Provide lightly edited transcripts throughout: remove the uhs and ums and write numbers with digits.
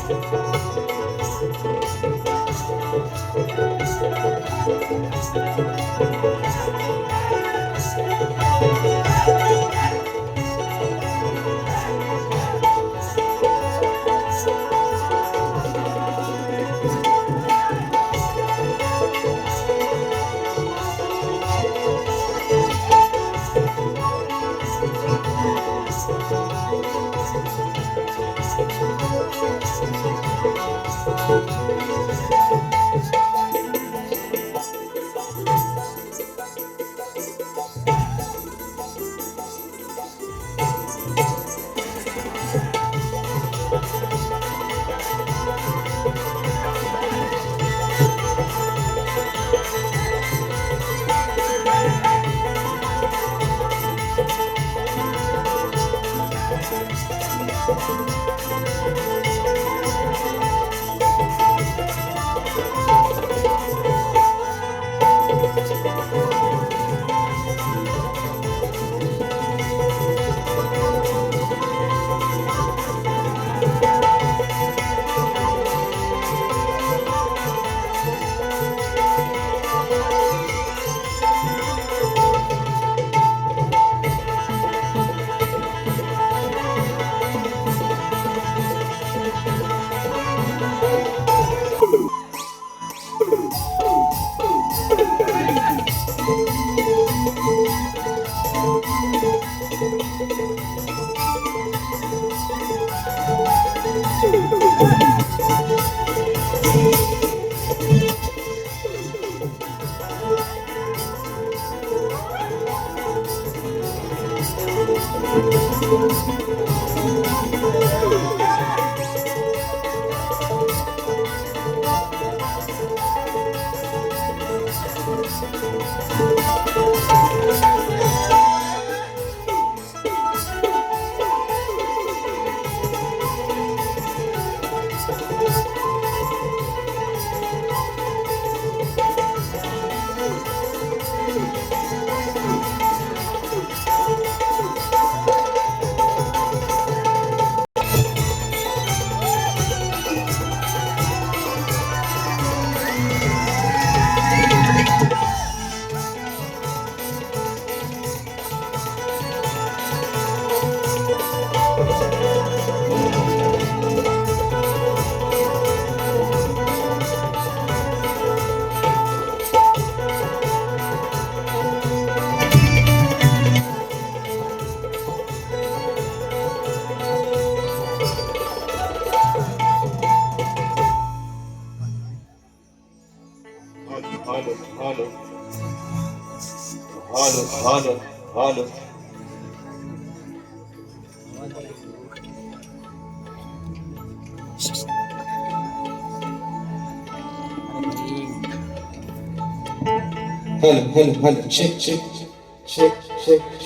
Halo. Halo. Shake. Halo. Shake.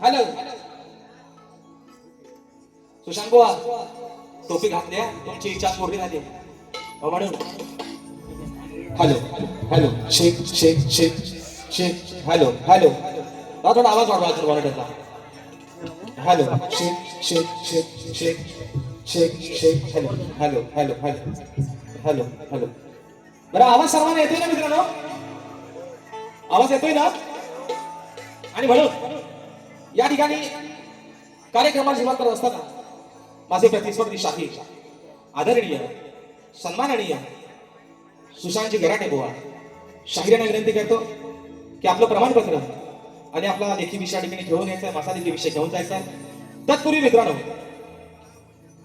Halo. Sushant बुवा टोपी घातल्या तुमची इच्छा पूर्ण झाली म्हणून हॅलो शेक हॅलो थोडा आवाज वाढवा तुम्हाला त्याचा हॅलो शेक हॅलो बरं आवाज सर्वांना येतोय ना मित्रांनो आवाज येतोय ना आणि म्हणून या ठिकाणी कार्यक्रमाला सुरुवात करत असताना माझे प्रतिस्पर्धी शाहीर आदरणीय सन्माननीय सुशांतजी गराटे बुवा शाहिरांना विनंती करतो की आपलं प्रमाणपत्र आणि आपला लेखी विषय ठिकाणी घेऊन यायचा मासा लेखी विषय घेऊन जायचा तत्पूर्वी मित्रांनो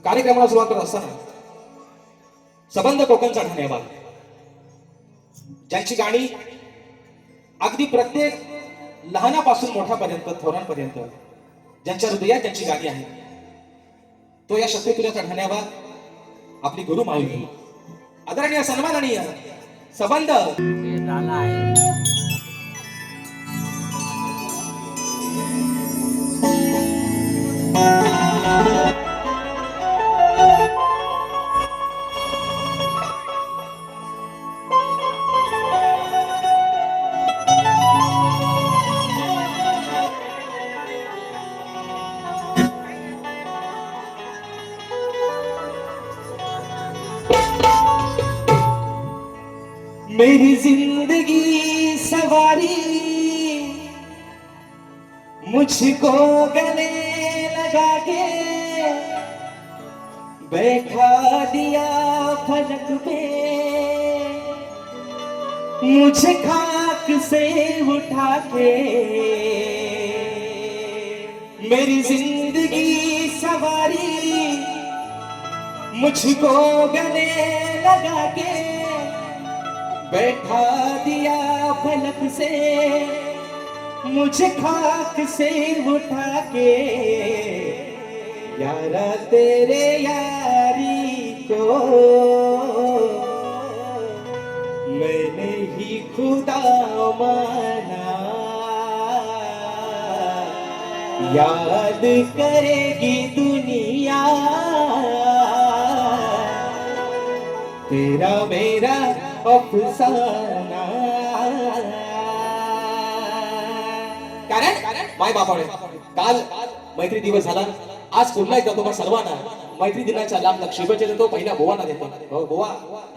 कार्यक्रमाला सुरुवात करत असताना सबंध कोकणचा धन्यवाद ज्यांची गाणी अगदी प्रत्येक लहानापासून मोठ्यापर्यंत थोरांपर्यंत ज्यांच्या हृदयात त्यांची गाणी आहे तो या शक्तितुल्याचा धन्यवाद आपली गुरु माऊली आदरणीय सन्माननीय सबंध मेरी जिंदगी सवारी मुझको गले लगा के बैठा दिया फलक पे, मुझे खाक से उठा के। मेरी जिंदगी सवारी मुझको गले लगा के बैठा दिया फलक से, मुझे खाक से उठा के। यारा तेरे यारी को मैंने ही खुदा माना, याद करेगी दुनिया तेरा मेरा अफसाना। कारण माय बापाने काल मैत्री दिवस झाला, आज पुन्हा एकदा तुम्हा सर्वांना मैत्री दिनाच्या लाभ शुभेच्छा देतो. पहिल्या बोवाना देतो. हो बोवा,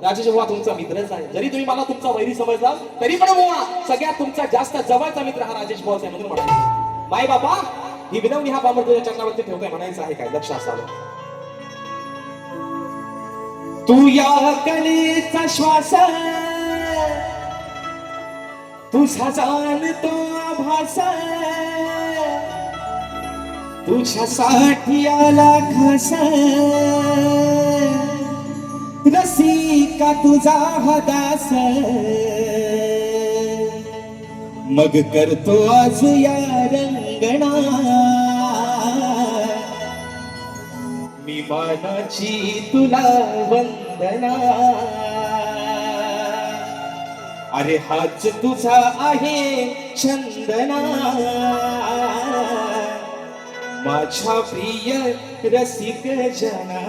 राजेश बोवा तुमचा मित्रच आहे. जरी तुम्ही मला तुमचा वैरी समजला तरी पण बोवा सगळ्यात तुमचा जास्त जवळचा मित्र हा राजेश बोवा आहे म्हणून म्हणायचं. माय बापा ही विनवणी हा बाबर तुझ्या चरणावरती ठेवतोय म्हणायचं आहे काय, लक्ष असावं. तू या कलेचा श्वास, तुझा जाणतो आभास, तुझ्यासाठी आला खास, रसिका तुझा हदास. मग करतो आज या रंगणा मी मानाची तुला वंदना. अरे हाच तुझा आहे चंदना, माझ्या प्रिय रसिक जना.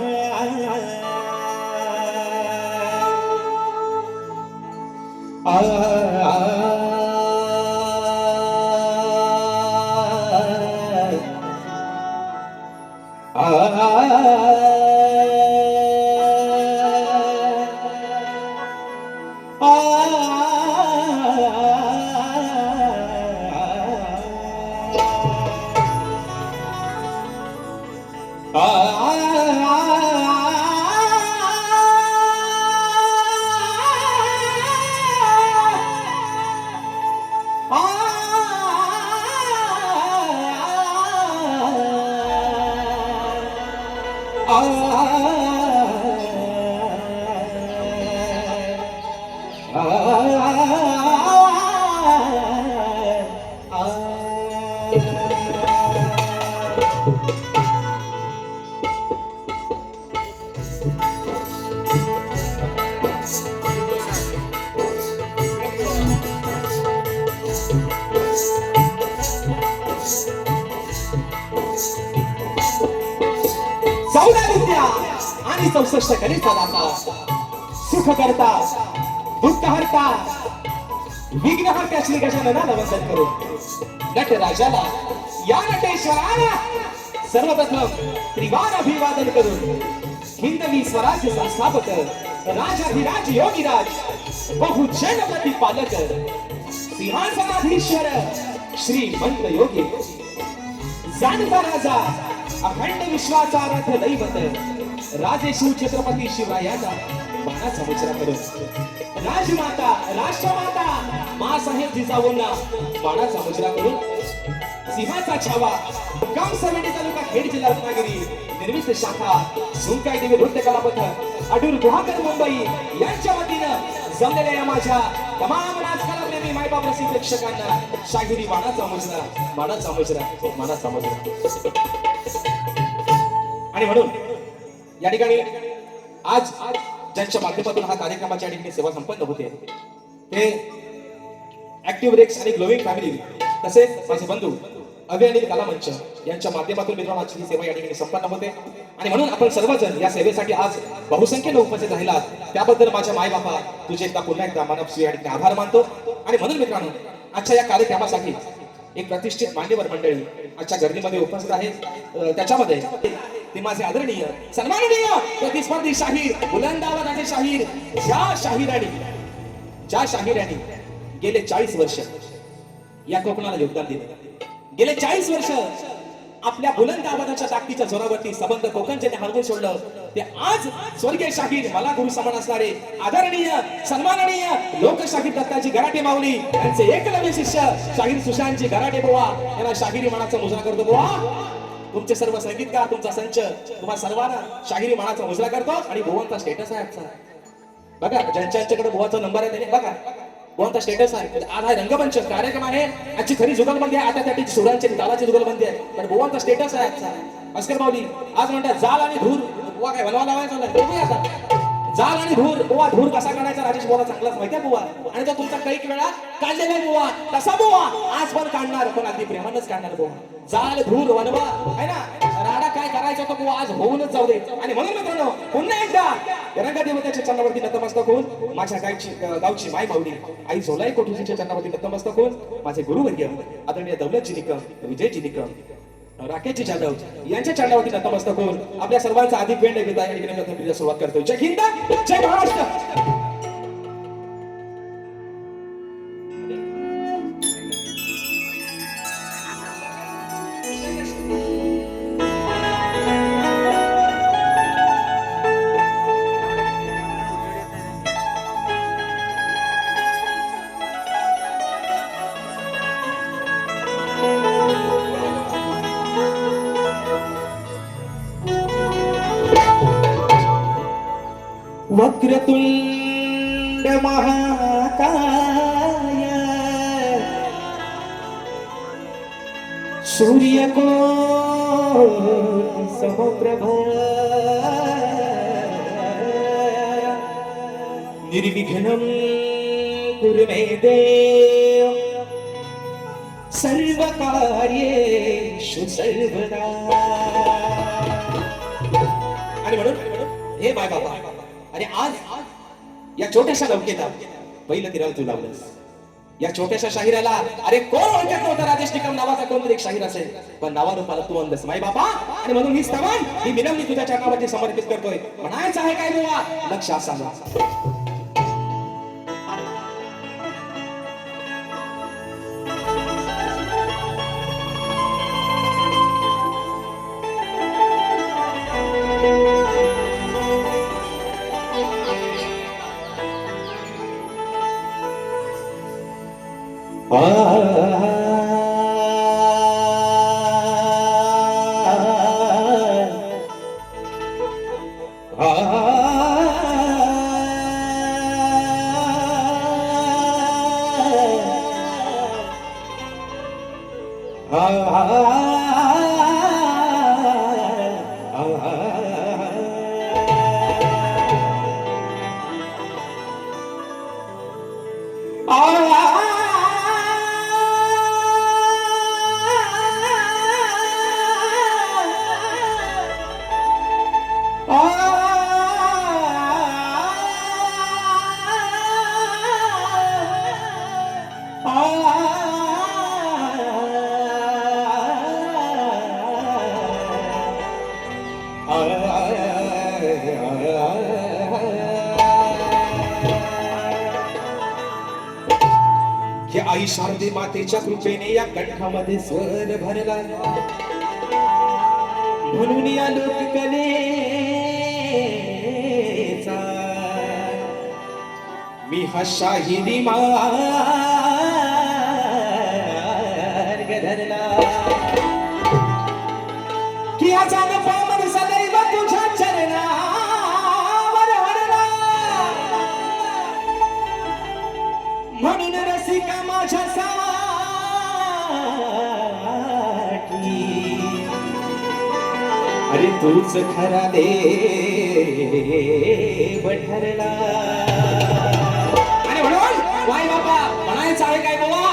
आणि 64 कलेचा दाता, सुख करता दुःख हरता विघ्न हरता श्री गजाननाला वंदन करू. नटराजाला या नटेश्वराला सर्वप्रथम त्रिवार अभिवादन करून हिंदवी स्वराज्य संस्थापक राजाधिराज योगीराज बहुजन प्रतिपालक सिंहासनाधीश्वर श्रीमंत योगी जाणता राजा अखंड विश्वाचा रथ दैवत राजे शिव छत्रपती शिवरायांना मानाचा मुजरा करून राजमाता राष्ट्रमाता मासाहेब जिजाऊंना मानाचा मुजरा करून सिंहाचा छावा गाव समेटी तालुका खेड जिल्हा रत्नागिरी निर्मित शाखा सुंकाई देवी नृत्य कला पथक अडूर गुहागर मुंबई यांच्या वतीनं जमलेल्या या माझ्या तमाम राजकारणी मायबाप रसिक प्रेक्षकांना शाहिरी मानाचा मुजरा मानाचा मुजरा मानाचा मुजरा. आणि म्हणून या ठिकाणी आज ज्यांच्या माध्यमातून हा कार्यक्रमाच्या ठिकाणी सेवा संपन्न होते ते ऍक्टिव्ह रेक्स आणि ग्लोविंग फॅमिली तसेच माझे बंधू अभियानिक कला मंच यांच्या माध्यमातून मित्रांची ही सेवा या ठिकाणी संपन्न होते. आणि म्हणून आपण सर्वजण या सेवेसाठी आज बहुसंख्येने उपस्थित राहिलात त्याबद्दल माझ्या माय बापा तुझे एकदा पुन्हा एकदा मनस्वी या ठिकाणी आभार मानतो. आणि म्हणून मित्रांनो आजच्या या कार्यक्रमासाठी एक प्रतिष्ठित मान्यवर मंडळी आजच्या गर्दीमध्ये उपस्थित आहेत. त्याच्यामध्ये ते माझे आदरणीय सन्माननीय प्रतिस्पर्धी शाहीर बुलंद आवाजाचे शाहीर ज्या शाहिराणी ज्या शाहिरांनी गेले 40 वर्ष या कोकणाला योगदान दिले, गेले 40 वर्ष आपल्या बुलंद आवाजाच्या ताकदीच्या जोरावरती सबंध कोकण ज्यांनी हलवून सोडलं, ते आज स्वर्गीय शाहीर, मला गुरु समान असणारे आदरणीय सन्माननीय लोकशाहीर दत्ताजी गराटे माऊली यांचे एकलव्य शिष्य शाहीर सुशांतजी गराटे बुवा यांना शाहिरी मानाचा मुजरा करतो. बुवा, तुमचे सर्व संगीतकार, तुमचा संच तुम्हा सर्वांना शाहिरी मानाचा मुजरा करतो. आणि बुवांचा स्टेटस आहे आजचा बघा, ज्यांच्याकडे बुवाचा नंबर आहे त्याने बघा, बुवांचा स्टेटस आहे. आज हा रंगमंच कार्यक्रम आहे, आजची खरी जुगलबंदी आहे. आता त्याची सुरांची तालाची जुगलबंदी आहे, पण बुवांचा स्टेटस आहे आजचा. अस्कर माऊली आज म्हणतात जाल आणि धूर, बुवा काय बनवा लावायचा नाही आता. जाल आणि धूर, बुवा धूर कसा काढायचा राजेश बुवाला चांगलाच माहिती आहे बुवा, आणि तो तुमचा कैक वेळा काढलेला आहे बुवा. तसा बुवा आज पण काढणार, पण अगदी प्रेमानच काढणार बुवा. जाल धूर वनवा आहे ना, राडा काय करायचा तो बुवा आज होऊनच जाऊ दे. आणि म्हणून मित्रांनो पुन्हा एकदा रंगदेवतेच्या चरणावरती नतमस्तक होऊन, माझ्या गावची माय माऊली आई झोलाई कोठीच्या चरणावरती नतमस्तक होऊन, माझे गुरुवर्य आदरणीय दौलतजी निकम, विजयजी निकम, राकेशजी जाधव यांच्या चरणावरती नतमस्तक होऊन आपल्या सर्वांचा अधिक वेळ घेता या सुरुवात करतो. जय हिंद, जय महाराष्ट्र. वक्रतुंड महाकाय सूर्यकोटि समप्रभ निर्विघ्नं कुरु मे देव सर्वकार्येषु सर्वदा. आणि म्हणून हे माय बाबा, आणि आज या छोट्याशा लौकेला पहिलं तिराला तू लावलंस. या छोट्याशा शाहिराला अरे कोण ओळखत नव्हता राजेश निकम नावाचा कोणतरी एक शाहीर असेल, पण नावारूपाला तू आणलंस माय बाबा. आणि म्हणून ही स्तवन, ही विनवणी तुझ्या चरणावरती समर्पित करतोय. म्हणायचं आहे काय बुवा, लक्ष असावं. आई शारदे मातेच्या कृपेने या कंठामध्ये स्वर भरला, म्हणून या लोककलेचा मी हा शाहिरी मार्ग धरला. की अचानक पामर सदैव तुझ्या चरणावर हरला, म्हणून रसिका माझ्यासाठी अरे तूच खरा देव ठरला. आणि म्हणून वाय बाबा म्हणायचं आहे काय बाबा,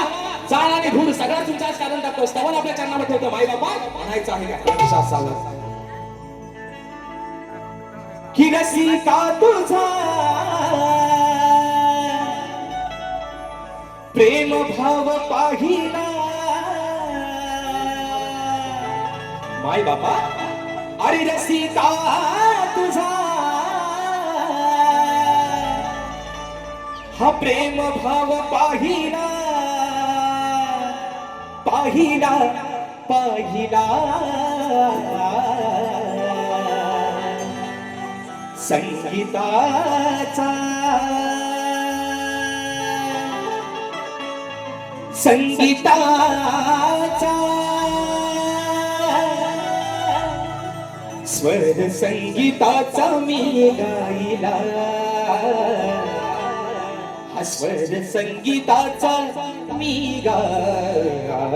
चाळ आणि धूळ सगळा तुमच्याच कारण टाकतो. स्तवन आपल्या चरणावर ठेवतो. माय बाबा म्हणायचं आहे काय, की रसिका तुझा प्रेम भाव पाहिला. माय बाबा अरे रसिका तुझा हा प्रेम भाव पाहिला पाहिला पाहिला संगीताचा संगीताचा स्वर संगीताचा मी गायला हा स्वर संगीताचा मी गायला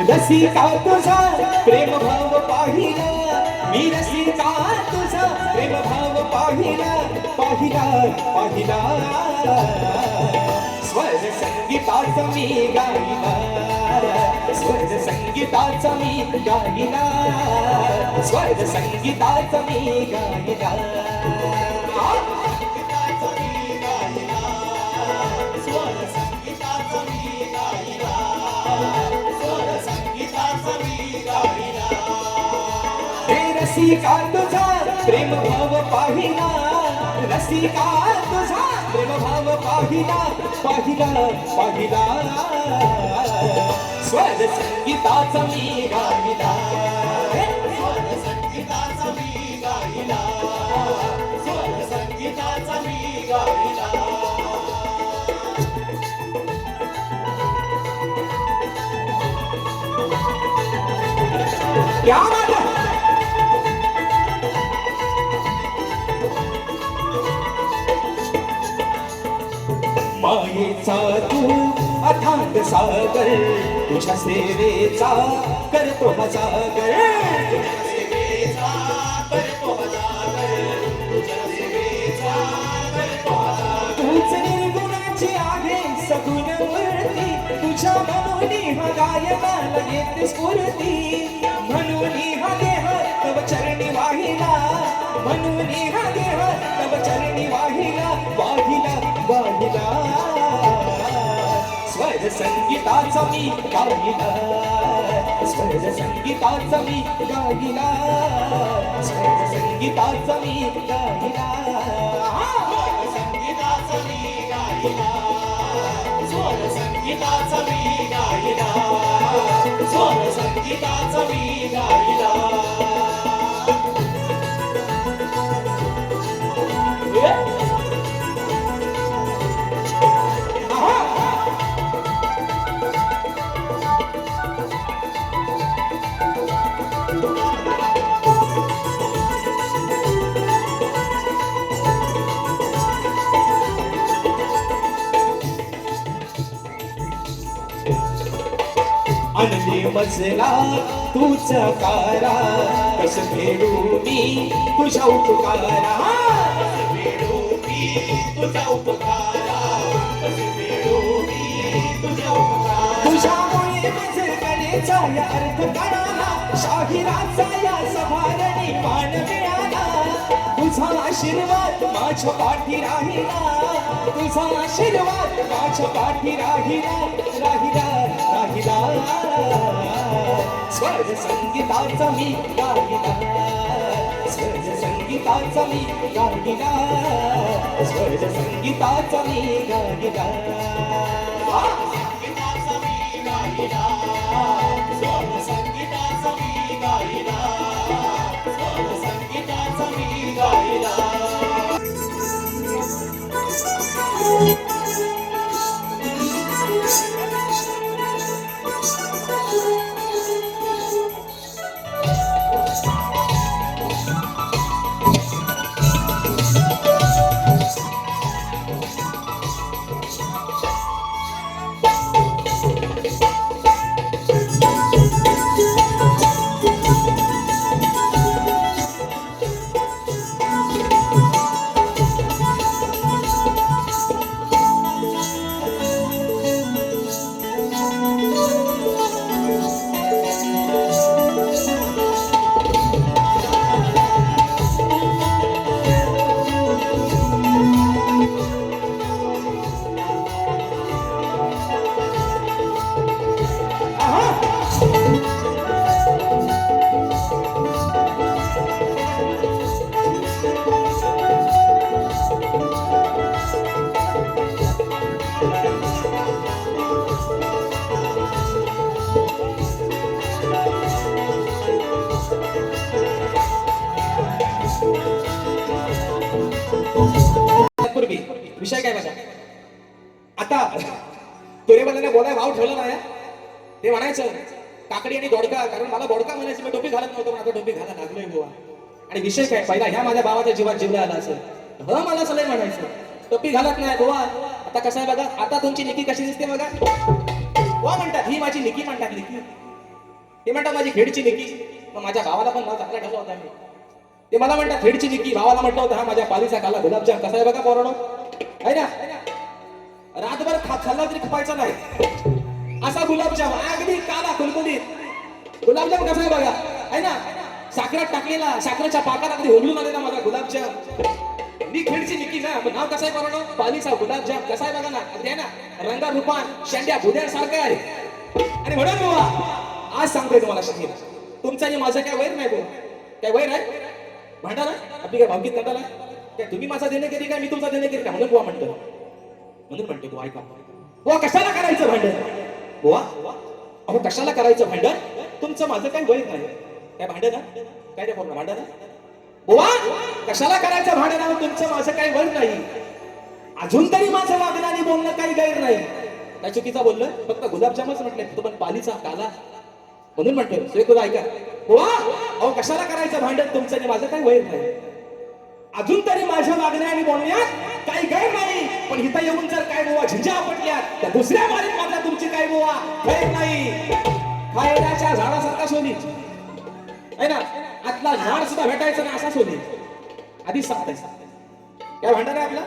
रसिका तुझा प्रेम भाव पाहिला मी रसिका तुझा प्रेम भाव पाहिला पाहिला पाहिला स्वर संगीताचा मी गायला स्वर संगीताचा मी गायला स्वर संगीताचा मी गायला रसिका तुझा प्रेम भाव पाहिला रसिका तुझा प्रेम भाव पाहिला पाहिला पाहिला स्वर संगीताचा मी गायला स्वर संगीताचा मी गायला स्वर संगीताचा मी गायला क्या बात है मायेचा तू अथांग सागर तुझ्या सेवेचा करतो जागर तूच निर्गुणाची आहे सगुण मूर्ती तुझ्या मनोनी हा गायनाला येते स्फूर्ती म्हणून हा देह तव चरणी वाहिला म्हणून हा देह तव चरणी वाहिला वाहिला वाहिला स्वर संगीताचा मी गायला स्वर संगीताचा मी गायला स्वर संगीताचा मी गायला संगीताचा मी गायला स्वर संगीताचा मी गायला स्वर संगीताचा मी गायला आनंदी मजला तूच कारा कस फेडू मी तुझ्या उपकारा तुझ्यामुळे मजगलेचा या अर्थ कळाला शाहिराचा या सभारणी मान मिळाला तुझा आशीर्वाद माझ्या पाठी राहिला तुझा आशीर्वाद माझ्या पाठी राहिला राहिला राहिला स्वर संगीताचा मी गायला स्वर संगीताचा मी गायला स्वर संगीताचा मी गायला संगीताचा मी गायला स्वर संगीताचा मी गायला स्वर संगीताचा मी गायला आता तुरेवाल्याने बोलाय भाव ठेवलं नाही ते म्हणायचं काकडी आणि दोडका, कारण मला दोडका म्हणायचं, मी टोपी घालत नव्हतो, पण आता टोपी घाला लागलोय बुवा. आणि विषय काय, पहिला ह्या माझ्या भावाच्या जीवात जीवला आला असेल, मला सलय म्हणायचं टोपी घालत नाही बुवा. आता कसं आहे बघा, आता तुमची निकी कशी दिसते बघा. बुवा म्हणतात ही माझी निकी म्हणतात, निकी ते म्हणतात माझी खेडची निकी. मग माझ्या भावाला पण नाव चांगला ठेवला होता मी, ते मला म्हणतात खेडची निकी, भावाला म्हटलं होतं हा माझ्या पालीचा काला गुलाबजाम. कसा आहे बघा पोरानो, आहे ना, रातभर खाल्ला तरी खपायचा नाही असा गुलाबजाम, अगदी काला कुलकुलीत गुलाबजाम. कसा आहे बघा, आहे ना, साखरात टाकलेला, साखरेच्या पाकात अगदी होमलून आलेला माझा गुलाबजाम. मी खेडची निकी ना, नाव कसं आहे पोरानो, पालीचा गुलाबजाम. कसा आहे बघा ना, अगदी आहे ना, रंगा रूपान शेंड्या भुद्यांसारखं आहे. आणि म्हणून बुवा आज सांगतोय तुम्हाला शहीर, तुमचं आणि माझं काय वैर नाही बुवा, काय वैर आहे भांडा ना, आपली काय भावकीत करताना काय, तुम्ही माझा देणे केली काय, मी तुमचा देणे केली काय, म्हणून बुवा म्हणतो, म्हणून म्हणतो बुवा ऐका बुवा, कशाला करायचं भांडण बुवा, अहो कशाला करायचं भांडण, तुमचं माझं काही वैर नाही, काय भांडण काय रे पूर्ण भांडण बुवा, कशाला करायचं भांडण, तुमचं माझं काही वैर नाही, अजून तरी माझं वागणं आणि बोलणं काही गैर नाही. काय चुकीचा बोललं, फक्त गुलाबजामच म्हटलं, तो पण पालीचा काला, म्हणून म्हणतोय सोय तुला ऐका बुवा, अहो कशाला करायचं भांडण, तुमचं आणि माझं काही वैर नाही, अजून तरी माझ्या वागण्या आणि बोलण्यात काही गैर नाही, पण इथं येऊन जर काय बुवा झिंजा आपटल्यात तर दुसऱ्या बारीत मात्र तुमची काय बुवा गैर नाही. खायल्याच्या झाडासारखा सोनी आहे ना, आतला झाड सुद्धा भेटायचं ना असा सोनी, आधीच सांगताय काय भांडण आहे आपला.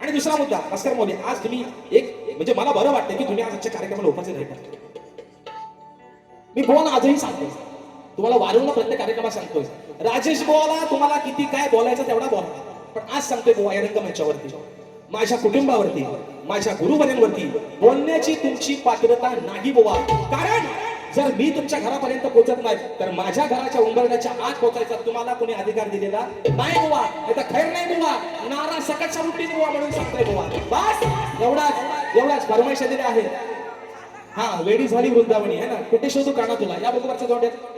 आणि दुसरा मुद्दा भास्कर मोदी, आज तुम्ही एक म्हणजे मला बरं वाटतं की तुम्ही आजच्या कार्यक्रमाला उपस्थित राहता. मी बोला आजही सांगतोय तुम्हाला, वारंवार प्रत्येक कार्यक्रमात सांगतोय, राजेश बोला तुम्हाला किती काय बोलायचं तेवढा बोला, पण आज सांगतोय बुवा या रंगमंचावरती माझ्या कुटुंबावरती, माझ्या गुरुवर्यांवरती बोलण्याची तुमची पात्रता नाही बुवा. कारण जर मी तुमच्या घरापर्यंत पोहोचत नाही तर माझ्या घराच्या उंबरण्याच्या आत पोहोचायचा तुम्हाला कोणी अधिकार दिलेला नाही बुवा. आता खैर नाही बुवा, नारा सकट समुटीन बुवा म्हणून सांगतोय बुवा. बस एवढाच फरमाईश दिल्या आहेत. हा वेडी झाली वृंदावनी आहे ना, कुठे शोधू काना तुला, या बघूवरच्या जोड्यात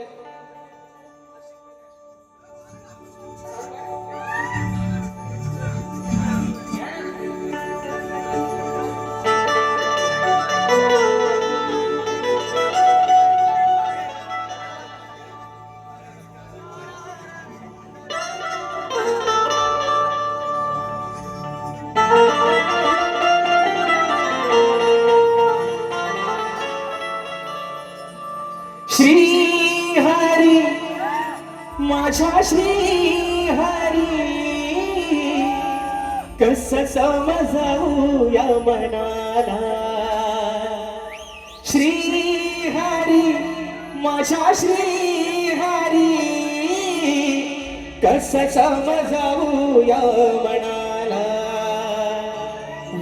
श्री हरी, माझ्या श्री हरी, कस समजावू या मनाला. श्री हरी, माझ्या श्री हरी, कस समजावू या मनाला.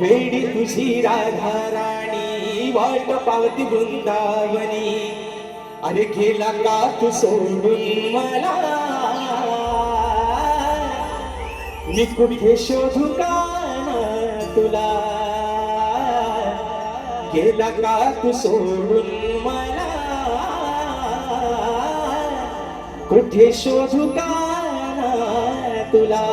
वेडी तुझी राधा राणी, वाट पावती वृंदावनी, अरे गेला का तू सोडून मला, मी कुठे शोधू का तुला, गेला का तू सोडून मला, कुठे शोधू का तुला.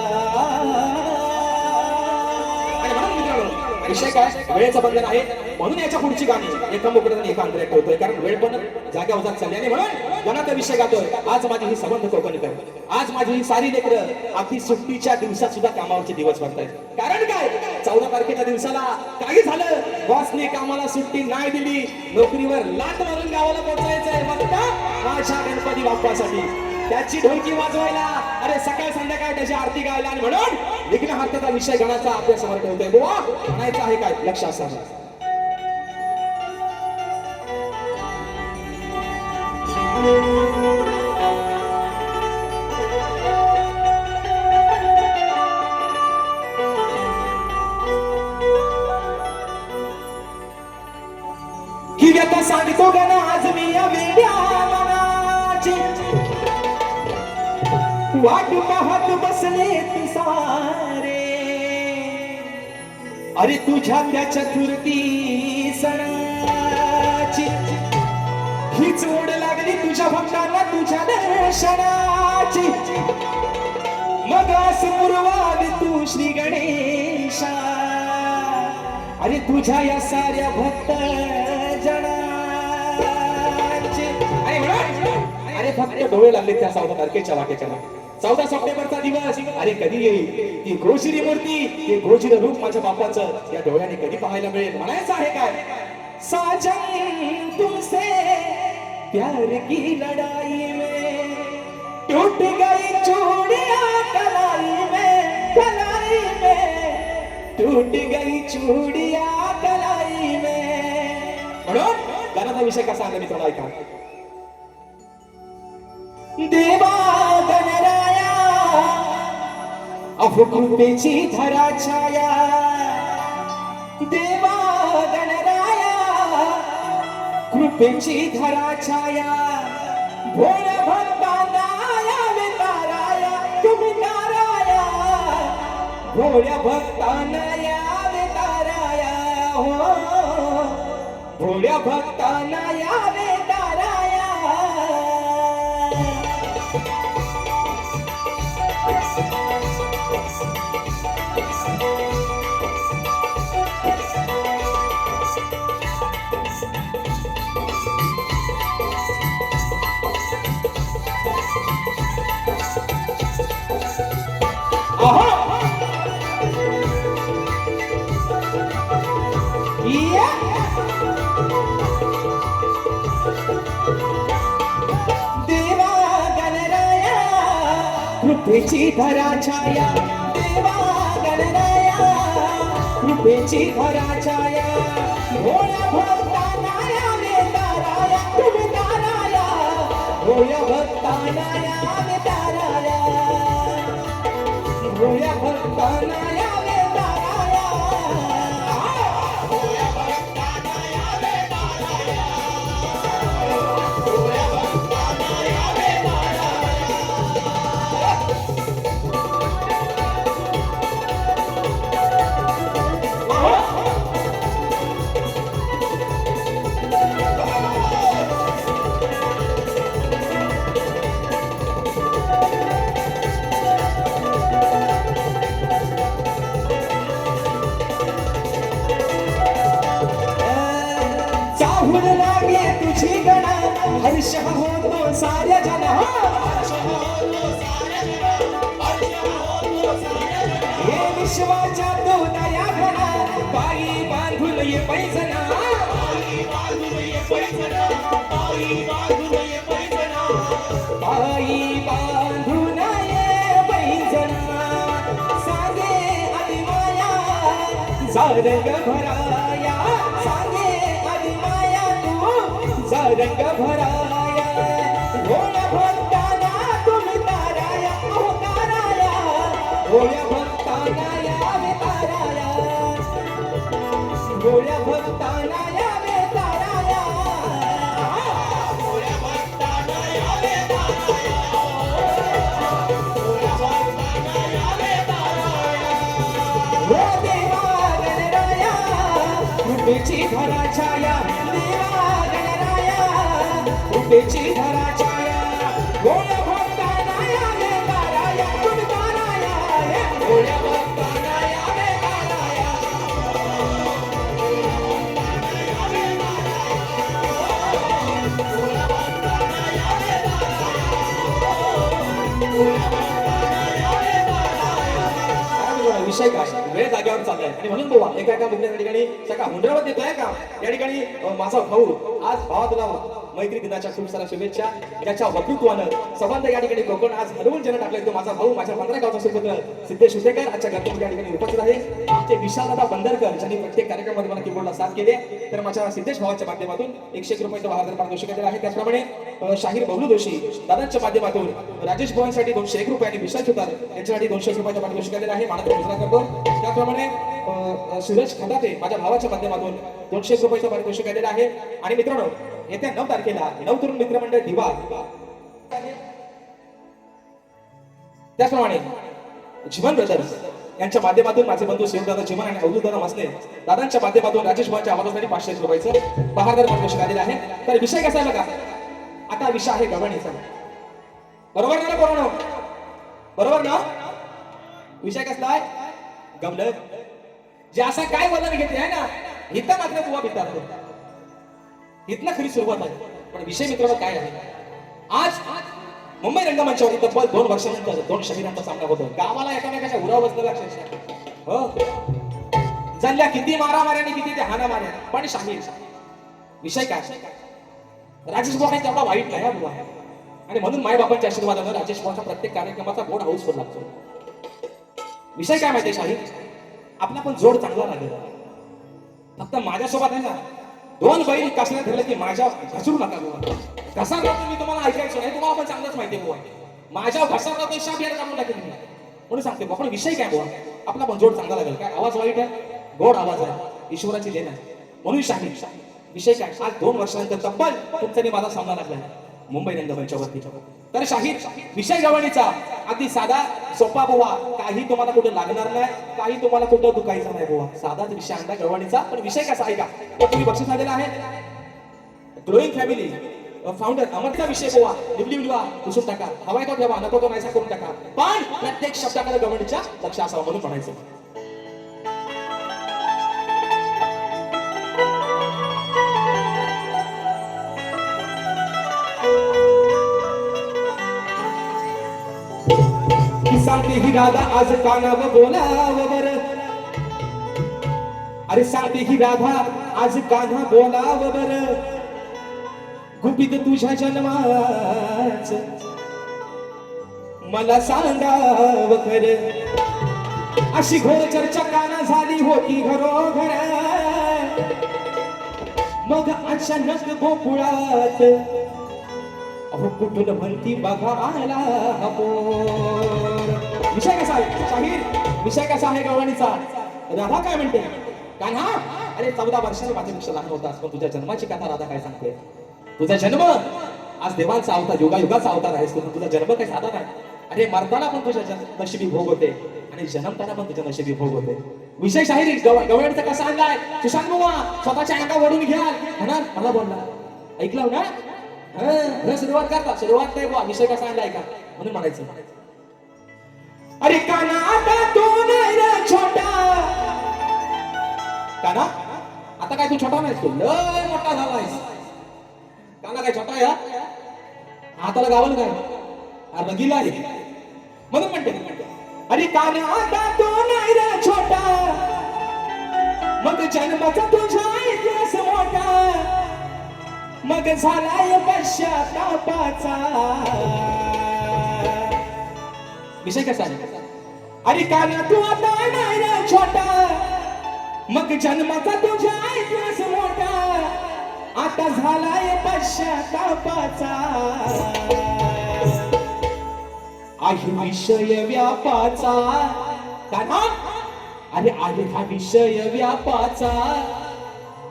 विषय काय, वेळेचं बंधन आहे, म्हणून याच्या पुढची गाणी एका मुकड्याने एका अंतरात ठेवतोय, कारण वेळ पण जाग्या उजात चालली. आणि म्हणून गाण्याचा विषय गातोय, आज माझी ही संबंध कोकणकर, आज माझी ही सारी लेकरं अगदी सुट्टीच्या दिवसात सुद्धा कामावरचे दिवस भरतायत. कारण काय, 14 तारखेच्या दिवसाला काही झालं, बॉसने कामाला सुट्टी नाही दिली, नोकरीवर लाट मारून गावाला पोहोचायचंय फक्त माझ्या गणपती बाप्पासाठी, त्याची ढोलकी वाजवायला, अरे सकाळ संध्याकाळ त्याची आरती गायला. आणि म्हणून विघ्नहर्त्याचा विषय गणाचा अभ्यासावर ठेवतोय बुवा. म्हणायचं आहे काय, लक्ष असावं. ही व्यथा सांगतो गण आज मी या वेड्या मनाची, वाट पाहत बसले तू सारे, अरे तुझ्या त्या चतुर्थी सणाची, हीच ओढ लागली तुझ्या भक्तांना तुझ्या दर्शनाची. मग पूर्वाद तू श्री गणेशा, अरे तुझ्या या साऱ्या भक्त जनांचे अरे फक्त डोळे लागले त्या 14 तारखेच्या वाटेच्या 14 सप्टेंबरचा दिवस अरे कधी येईल ती गोशिरी मूर्ती ते गोशिर रूप माझ्या बापाचं या डोळ्याने कधी पाहायला मिळेल म्हणायचं आहे काय साजन तुमसे प्यार की लड़ाई में टूट गई चूड़ियां कलाई में टूट गई चूड़ियां कलाई में म्हणून गाण्याचा विषय कसा आहे मित्रांनो ऐका देवा गणराया अहो कृपेची धरा छाया देवा गणराया कृपेची धरा छाया भोळ भक्तांना यावे ताराया तुम्ही ताराया भोळ्या भक्तांना यावे ताराया हो भोळ्या भक्तांना यावे ताराया देवा गणराया कृपेची धरा छाया देवा गणराया कृपेची धरा छाया भोळ्या भक्तांना यावे ताराया तुम्ही ताराया भोळ्या भक्तांना यावे ताराया भोळ्या भक्तांना यावे ताराया भोळ्या भक्तांना यावे ताराया भोळ्या भक्तांना यावे चाहून लागे तुझी गणा हर्ष होतो साऱ्या जना हे विश्वाच्या तू दया घडा बाई बांधून ये पैजना बाई बांधून ये पैजना बाई बांधून ये पैजना बाई बांधून ये पैजना सांगे आली माया जारंग भराया सांगे आली माया तू जारंग भराया भोळ्या भक्तांना तुम्ही ताराया अहो ताराया भोळ्या भक्तांना यावे ताराया भोळ्या भक्तांना यावे ताराया भोळ्या भक्तांना यावे ताराया भोळ्या भक्तांना यावे ताराया हो देवा गणराया कृपेची धरा छाया देवा गणराया कृपेची धरा छाया भोळ्या भक्तांना यावे ताराया तुम्ही ताराया भोळ्या भक्तांना यावे ताराया विषय काय वेळ जागेवर चाललाय आणि म्हणून बोवा एका एका मुद्द्याच्या ठिकाणी सगळा हुंडरावत येतोय का या ठिकाणी माझा भाऊ आज भावा तुला मैत्री दिनाच्या खूप साऱ्या शुभेच्छा त्याच्या वक्तृत्वानं संबंध या ठिकाणी कोकण आज हरवून जण टाकले तो माझा भाऊ माझ्या 15 गावचा सुपुत्र सिद्धेश हुसेकर आजच्या गणपती या ठिकाणी उपस्थित आहे आमचे विशालदादा बंदरकर ज्यांनी प्रत्येक कार्यक्रमामध्ये मला कीबोर्डला साथ केले तर माझ्या सिद्धेश भावाच्या माध्यमातून 101 रुपयाचं वाहन पारितोषिक दिलं आहे त्याचप्रमाणे शाहीर बबलू जोशी दादांच्या माध्यमातून राजेश भवांसाठी 201 रुपये आणि विशाल सुतार यांच्यासाठी 200 रुपयाचं पारितोषिक दिलं आहे मानद घोषणा करतो त्याचप्रमाणे सुरेश खंडाते माझ्या भावाच्या माध्यमातून 200 रुपयाचं पारितोषिक दिलं आहे आणि मित्रांनो येत्या 9 तारखेला 9 तरुण मित्रमंडळ दिवा त्याचप्रमाणे जीवन ब्रदर्स यांच्या माध्यमातून माझे बंधू शिवदादा जीवन आणि अवधूतदादा मसले दादांच्या माध्यमातून राजेश भावांच्या आवाजासाठी 500 रुपयाचं बहादर पारितोषिक आलेलं आहे तर विषय कसा आहे बघा आता विषय आहे गवणीचा बरोबर ना कोरोना बरोबर ना विषय कसला आहे गवलं जे असा काय वलन घेते आहे ना, इथं मात्र तुला भितात. इथनं खरी सुरुवात आहे. पण विषय मित्रांनो काय आहे, आज मुंबई रंगमंचावरती तब्बल 2 वर्षानंतर 2 शहीदांचा सामना होतो. गावाला एकामेकाच्या उरावर बसलेला अक्षरशः हो, झाल्या किती मारामाऱ्याने, किती ते हाणामाऱ्या. पण शाहीर विषय काय, राजेश भाऊ तेवढा वाईट नाही हा बुवा. आणि म्हणून मायबापांच्या आशीर्वादानं राजेश भाऊच्या प्रत्येक कार्यक्रमाचा गोड हाऊसफुल लागतो. विषय काय माहितीये शाहीर, आपला पण जोड चांगला लागेल. फक्त माझ्यासोबत आहे ना, 2 बैल कसल्या धरले की माझ्या घसरू नका बुवा. कसा करतो मी तुम्हाला ऐकायचं नाही, तुम्हाला पण चांगलंच माहिती बुवा. माझ्या घसा करतो शाप यायला काढून टाकेल मी म्हणून सांगते बुवा. पण विषय काय बुवा, आपला पण जोड चांगला लागेल. काय आवाज वाईट आहे, गोड आवाज आहे, ईश्वराची देण आहे. म्हणून शाहीर विषय काय, आज 2 वर्षानंतर तब्बल तुमच्यानी माझा सामना लागलाय मुंबई रंगमंचावरती. तर शाहीर विषय गवळणीचा अगदी साधा सोपा बुवा. काही तुम्हाला कुठे लागणार नाही, काही तुम्हाला कुठं दुखायचं नाही बुवा. साधाच विषय आणला गवळणीचा. पण विषय कसा आहे का, तुम्ही बक्षीस आलेला आहे. ग्रोईंग फॅमिली फाउंडर अमरचा विषय बुवा. लिबली विलवा पुसून टाका, हवाय तो ठेवा, नको तो नाहीसा करून टाका. पण प्रत्येक शब्दाकडे गवळणीच्या लक्ष असावं म्हणून म्हणायचं. सांगते ही राधा आज कानावर बोलावं बर. अरे सांगते ही राधा आज कान्हा बोलावं बर. गुपित तुझ्या जन्माच मला सांगाव खर. अशी घोर चर्चा काना झाली होती घरोघर. मग अचानक गोकुळात अहो कुठून म्हणती बघा आला हपोर. विषय कसा आहे शाहीर, विषय कसा आहे गवळणीचा. राधा काय म्हणते, कान्हा अरे 14 वर्षांनी माझ्यापेक्षा लहान होतास, पण तुझ्या जन्माची कथा राधा काय सांगते. तुझा जन्म आज देवांचा अवतार, युगायुगाचा अवतार आहेस तू. तुझा जन्म काही साधा नाही. अरे मरताना पण तुझ्या नशिबी भोग होते आणि जन्मताना पण तुझ्या नशिबी भोग होते. विषय शाहीर गवळणीचा कसा आणलाय, सुशांत बुवा स्वतःच्या अंगा ओढून घ्याल म्हणा. मला बोलला ऐकलं ना, सुरुवात करता. सुरुवात नाही बुवा, विषय कसा आणलाय का म्हणून म्हणायचं. अरे काना आता तू नाही रे छोटा. काना आता काय तू छोटा नाहीस, तू लय मोठा झालायस. काना काय छोटा आहे, हाताला गावल काय, अरे बघितलं आहे म्हणून म्हणते. अरे काना आता तू नाही रे छोटा. मग जन्माचा तुझा इतिहास मोठा. मग झालाय पश्चातापाचा. विषय कसा आहे, अरे काना तू आता नाही रे छोटा. मग जन्माचा तुझा इतिहास मोठा. आता झालाय पश्चातापाचा. आहे विषय व्यापाचा. काना अरे आहे हा विषय व्यापाचा.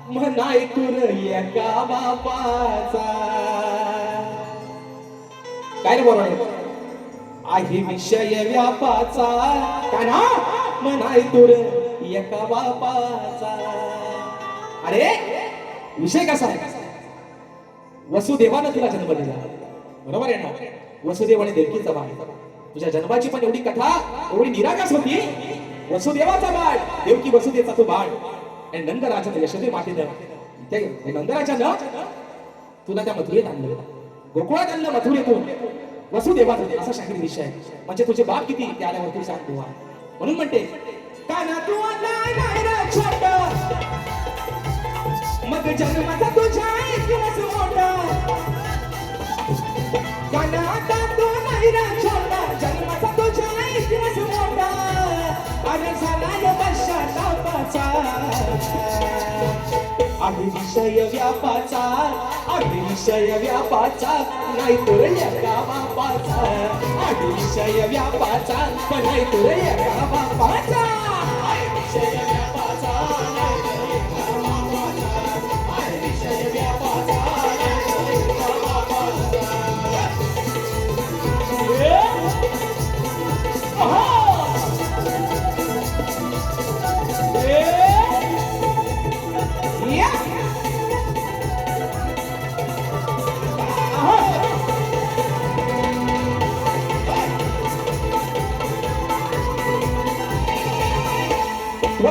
म्हणाय तुर एका बापाचा. काय रे बरोबर आहे विषय व्यापाचा. कान्हा म्हणाय तुर एका बापाचा. अरे विषय कसा आहे, वसुदेवानं तुला जन्म दिला बरोबर आहे ना. वसुदेवाने देवकीचा बाळ. तुझ्या जन्माची पण एवढी कथा एवढी निरागस होती. वसुदेवाचा बाळ, देवकी वसुदेवाचा तो बाळ. आणि नंदराजाने यशोदे मातेनं नंदराजानं तुला त्या मथुरेत आणलं, गोकुळात आणलं मथुरेतून. वसुदेवाचं असा शाहीर विषय आहे. म्हणजे तुझे बाप किती ते आल्यावरती सांग बुवा. म्हणून म्हणते काना तू नाही रे छोटा. मग जन्माचा तुझा इतिहास मोठा. काना आता तू नाही रे छोटा. जन्माचा तुझा इतिहास मोठा. अरे झालाय पश्चातापाचा. आहे विषय व्यापाचा. आहे विषय व्यापाचा. नाही तुर एका बापाचा. आहे विषय व्यापाचा. पण नाही तुर एका बापाचा. आहे विषय व्यापाचा. नाही तुर एका बापाचा. आहे विषय व्यापाचा. नाही तुर एका बापाचा.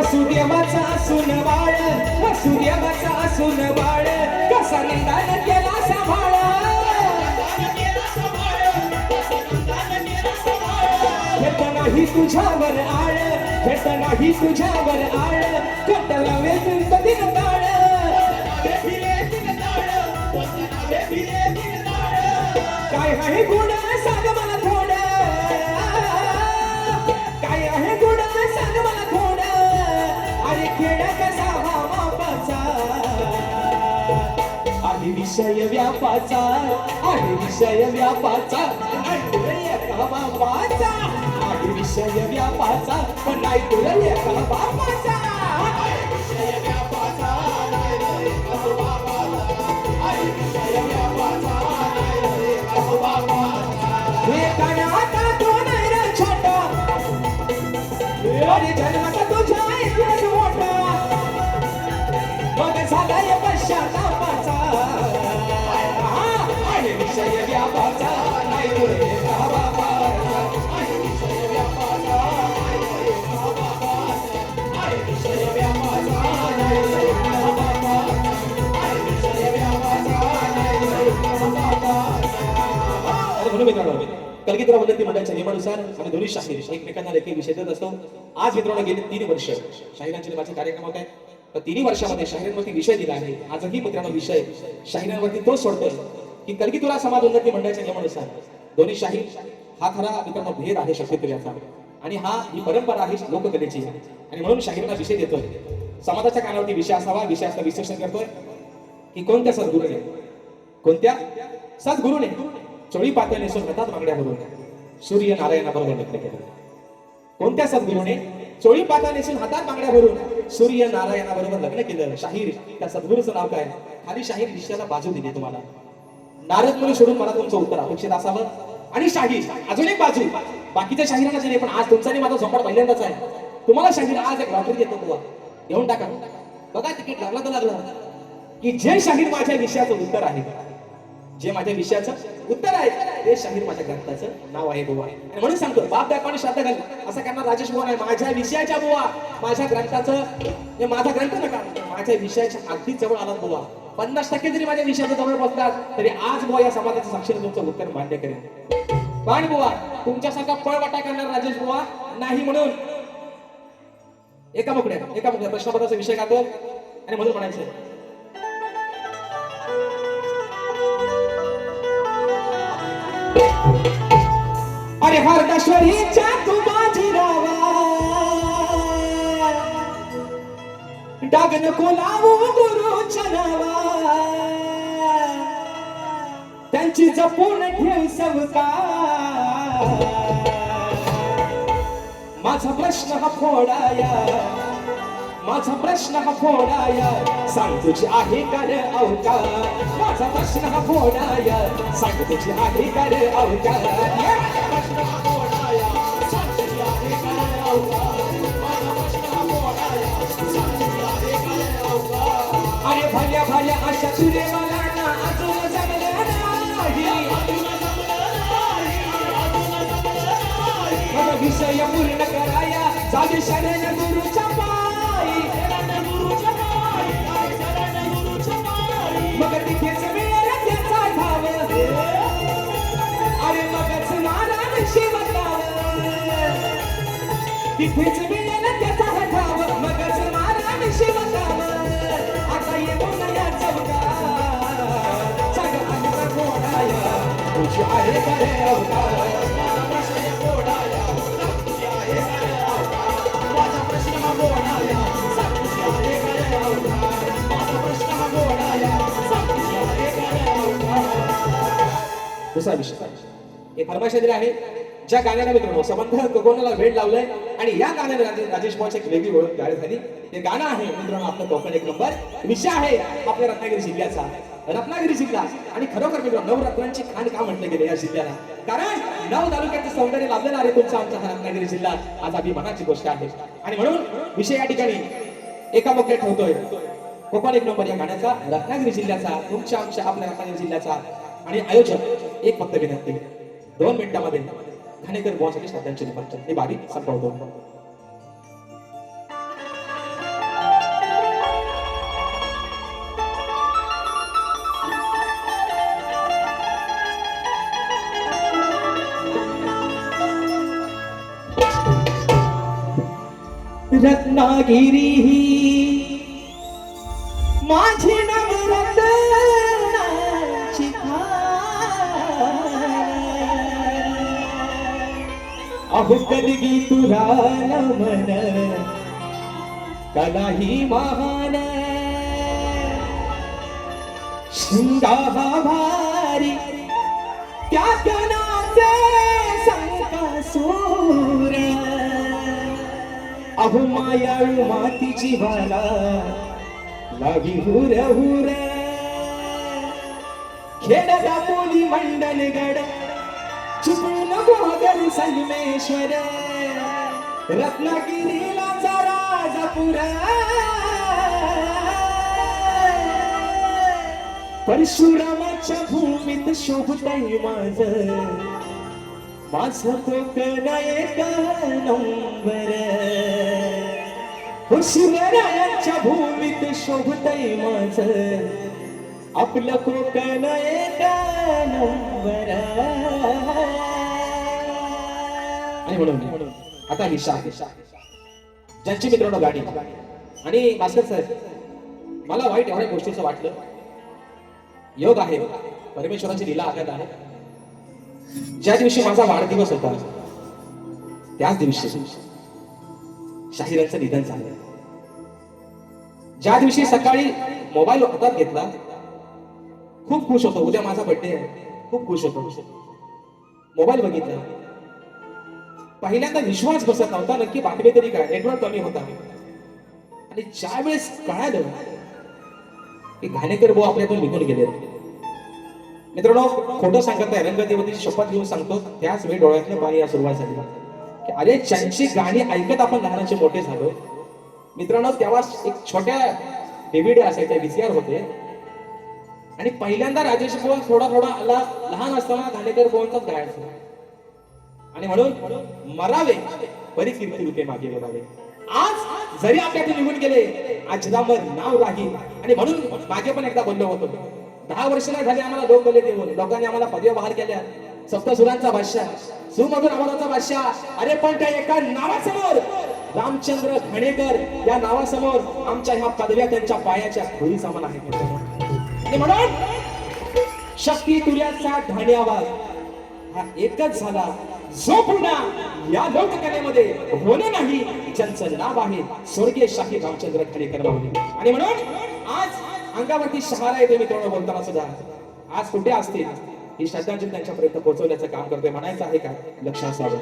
वसुदेवाचा सुनबाळ वसुदेवाचा सुनबाळ कसा निंदान केला सांभाळ घेत नाही तुझ्यावर आळ घेत नाही तुझ्यावर आळ कटला वेचून कधीन ताळ काय आहे गुण सांग मला थोडं काय आहे गुण सांग मला थोडं अरे खेळ कसा बापाचा आहे विषय व्यापाचा आहे विषय व्यापाचा एका बापाचा आहे विषय व्यापाचा पण नाही तुला एका बापाचा विषय व्यापाचा अरे जन्माचा तुझ्या इतिहास मोठा मग झालाय पश्चातापाचा आहे विषय व्यापाचा नाही तुझे का बापाचा आहे विषय व्यापाचा आहे विषय व्यापाचा नाही तुझे का बापाचा आहे विषय व्यापाचा नाही तुझे का बापाचा अरे म्हणून मित्रांनो कलगीधर वदंती मंडळाच्या नियमानुसार आम्ही दोन्ही शाहीर एकमेकांना लेखी विषय देत असतो. आज मित्रांनो गेले 3 वर्ष शाहिरांचे नियमाचे कार्यक्रम होत आहेत. तर 3 वर्षामध्ये शाहिरांवरती विषय दिला आहे. आजही मित्रांनो विषय शाहिरांवरती तो सोडतोय की कलगीधर समाज उन्नती मंडळाच्या नियमानुसार दोन्ही शाहीर हा खरा मित्रांनो भेद आहे शक्यतेचा आणि ही परंपरा आहे लोककलेची आणि म्हणून शाहिरांना विषय देतोय. समाजाच्या कानावरती विषय असावा विषयाचं विश्लेषण करतोय की कोणत्या सद्गुरूने चोळी पातळ नेसून हातात बांगड्या भरून सूर्य नारायणाबरोबर लग्न केलं. कोणत्या सद्गुरूने चोळी पातळ नेसून हातात बांगड्या भरून सूर्य नारायणाबरोबर लग्न केलं. शाहीर त्या सद्गुरूचं नाव काय? खाली शाहीर विषयाला बाजू दिली तुम्हाला. नारद मुनी सोडून मला तुमचं उत्तर अपेक्षित असावं आणि शाहीर अजून एक बाजू बाकीच्या शाहिरांना जे पण आज तुमचा माझा झोपाट पहिल्यांदाच आहे. तुम्हाला शाहीर आज एक लॉटरी देतो बुवा घेऊन टाका बघा तिकीट लागला तर लागलं की जे शाहीर माझ्या विषयाचं उत्तर आहे जे माझ्या विषयाचं उत्तर आहे ते शाहीर माझ्या ग्रंथाचं नाव आहे बुवा. आणि म्हणून सांगतो बाप दाखवाने श्राद्ध घाल असं करणार राजेश बुवा नाही. माझ्या विषयाच्या बुवा माझ्या ग्रंथाचं माझा ग्रंथ नका माझ्या विषयाच्या अगदी जवळ आलात बुवा 50% जरी माझ्या विषयाच्या जवळ बसतात तरी आज बुवा या समाजाच्या साक्षीने तुमचं उत्तर मान्य करेल. पण बुवा तुमच्यासारखा पळवाटा करणार राजेश बुवा नाही. म्हणून एका मुकड्या प्रश्नपत्राचा विषय गातो आणि म्हणून म्हणायचं अरे हरदाश्वरीच्या तू माझी रावा डाग नको लावू गुरुच्या नावा त्यांची जपून ठेव सवका माझा प्रश्न हा फोडाया सांग तुझी आहे का रे अवतार माझा प्रश्न हा फोडाया सांग तुझी आहे का रे अवतार प्रश्न हा फोडाया सांग तुझी आहे का रे अवतार माझा प्रश्न हा फोडाया सांग तुझी आहे का रे अवतार अरे भल्या अशा तुरे मला ना अजून जमलं नाही माझा विषय पूर्ण कराया जागे शरण गुरुच्या मग तिथेच मिळाला त्याचा भाव अरे मगच नारायण शिवताव तिथेच मिळाला त्याचा भाव मगच नारायण शिवताव आता येऊन या चौका सग अंतर फोडाया तुझी आहे करे अवतार माझा प्रश्न फोडाया तुझी आहे करे अवतार माझा प्रश्न फोडाया तुझी आहे करे अवतार माझा प्रश्न फोडाया दुसरा विषय एक फरमाईश दिली आहे ज्या गाण्याला मित्रांनो समंथ कोकणाला भेट लावलंय आणि या गाण्याने राजेश भाऊची एक वेगळी ओळख तयार झाली. ते गाणं आहे मित्रांनो आपलं कोकण एक नंबर विषय आहे आपल्या रत्नागिरी जिल्ह्याचा. रत्नागिरी जिल्हा आणि खरोखर मित्रांनो नवरत्नांची खाण का म्हटलं गेलं या जिल्ह्याला कारण 9 तालुक्याचं सौंदर्य लाभलेलं आहे तुमचा आमचा हा रत्नागिरी जिल्हा आज अभिमानाची गोष्ट आहे. आणि म्हणून विषय या ठिकाणी एका मुख्य ठेवतोय कोकण एक नंबर या गाण्याचा रत्नागिरी जिल्ह्याचा तुमच्या आमच्या आपल्या रत्नागिरी जिल्ह्याचा. आणि आयोजक एक फक्त विनंती 2 मिनिटांमध्ये घाणेकर बुवांसाठी श्रद्धांजली वाचन मी बारीक संपवतो. रत्नागिरी ही माझी नवरत्नाची अहो कलगी तुला नमन कलाही महान शिंगा भारी त्या कणाचे संकासूर अहो मायाळू मातीची भाला लागी हुर हुर खेळता पोली मंडलगड चुकून गोगर संगमेश्वर रत्नागिरीला राजापुर परशुरामाच्या भूमीत शोभतय माझं कोकण एक नंबर शिवरायांच्या भूमीत शोभतय आपलं कोकण एक नंबर आणि म्हणून आता ही ज्यांची मित्रांनो गाडी आणि भास्कर साहेब मला वाईट एवढ्या गोष्टीचं वाटलं योग आहे परमेश्वराची लीला आघात आहे ज्या दिवशी माझा वाढदिवस होता त्याच दिवशी शाहिरांचं निधन झालं ज्या दिवशी सकाळी मोबाईल हातात घेतला खूप खुश होतो उद्या माझा बर्थडे आहे खूप खुश होतो मोबाईल बघितला पहिल्यांदा विश्वास बसत नव्हता नक्की बातमी तरी काय नेटवर्क कमी होता आणि ज्या वेळेस कळालं की घाणेकर भाऊ आपल्यातून निघून गेले मित्रांनो खोटं सांगत नाही रंगदेवतेची शपथ घेऊन सांगतो त्याच वेळी डोळ्यातलं पाणी या सुरुवात झाली की अरे ज्यांची गाणी ऐकत आपण लहानाचे मोठे झालो मित्रांनो तेव्हा एक छोट्या DVD असायच्या VCR होते आणि पहिल्यांदा राजेश बोल थोडा आला लहान असताना घाणेकर बोलचाच गायचं आणि म्हणून मरावे बरी कीर्ती रूपे मागे बोलावे आज जरी आपल्यातून निघून गेले अजरामर नाव राहील आणि म्हणून मागे पण एकदा बोललो होतो 10 वर्षाला झाले आम्हाला लोक बोलले देऊन लोकांनी आम्हाला पदव्या बहाल केल्या सप्तसुरांचा बादशाह सुमधुर आवाजाचा बादशाह अरे पण त्या एका नावासमोर रामचंद्र घाणेकर या नावासमोर आमच्या ह्या पदव्या त्यांच्या पायाच्या खोली समान आहेत आणि म्हणून शक्ती तुर्याचा ढाण्यावाज हा एकच झाला जो पुन्हा या लोककलेमध्ये होणे नाही ज्यांचं नाव आहे स्वर्गीय शाही रामचंद्र घाणेकर आणि म्हणून आज अंगावरती शहारा येते मित्रांनो बोलताना सुद्धा आज कुठे असतील ही श्रद्धांजली त्यांच्यापर्यंत पोहोचवण्याचं काम करतोय म्हणायचं आहे का लक्ष असावं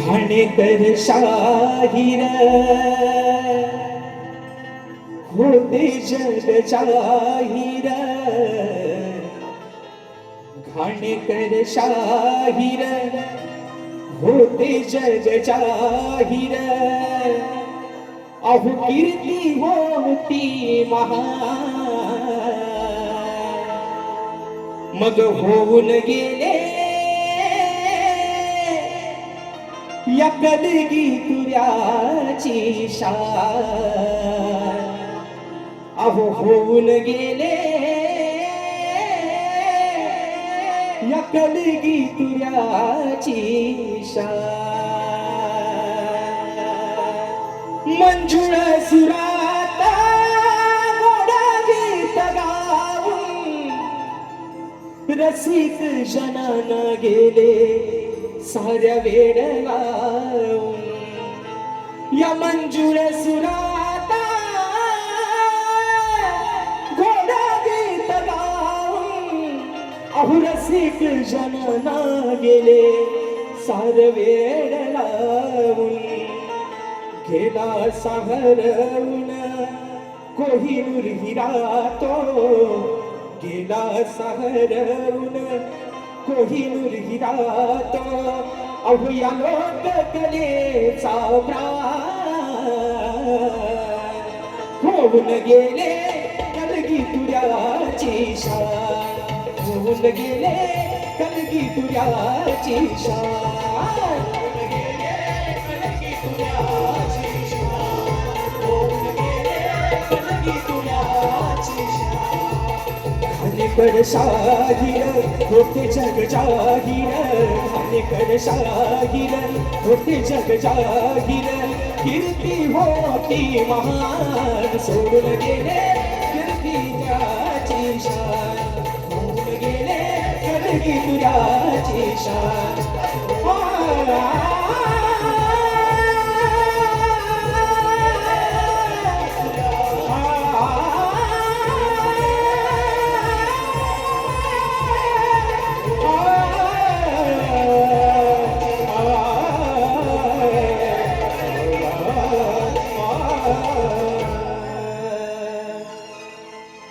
घाणेकर शाहीर होते जग जाहीर घाणेकर शाहीर होते जग जाहीर अहो कीर्ती होती महान मग होऊन गेले या कलगी तुर्याची शान अहो होऊन गेले या कलगी तुर्याची शान मंजुळ सुरात गोडा गीत गाऊन रसिक जनान गेले साऱ्या वेड लावून या मंजुळ सुरात अहुरसिक जनना गेले सार वेळ लावून गेला साहरवून कोहिनूर हिरा तो गेला साहरवून कोहिनूर हिरा तो अहुया लोक कलेचा होऊन गेले कलगी तुऱ्याची शान होऊन गेले कलगी तुऱ्याची शान कलगी तुऱ्याची शान होऊन गेले कलगी तुऱ्याची शान अनेकड शाहीर होते जग जाहीर अनेकड शाहीर होते जग जाहीर कीर्ती होती महान सोडून गेले कीर्ती त्याची शान सोडून गेले कलगी तुझ्याची शान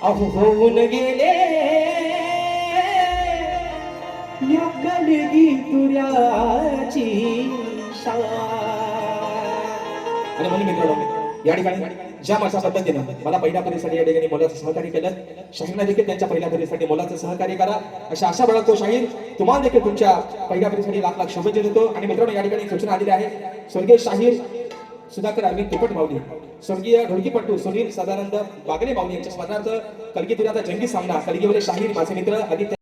अहो होऊन गेले या कलगी तुऱ्याची शान. आणि म्हणून मित्रांनो या ठिकाणी ज्या माझ्या पद्धतीनं मला पहिल्या फेरीसाठी या ठिकाणी मोलाचं सहकार्य केलं शाहीरना देखील त्यांच्या पहिल्या फेरीसाठी मोलाचं सहकार्य करा अशा आशा बाळगतो. शाहीर तुम्हाला देखील तुमच्या पहिल्या फेरीसाठी लाख लाख शुभेच्छा देतो. आणि मित्रांनो या ठिकाणी सूचना आलेली आहे स्वर्गीय शाहीर सुधाकर अरविंद तिपट माऊली स्वर्गीय ढोलकीपट्टू सुनील सदानंद बागले माऊली यांच्या स्मरणार्थ कलगी तुऱ्याचा जंगी सामना कलगीवरील शाहीर माझे मित्र आदित्य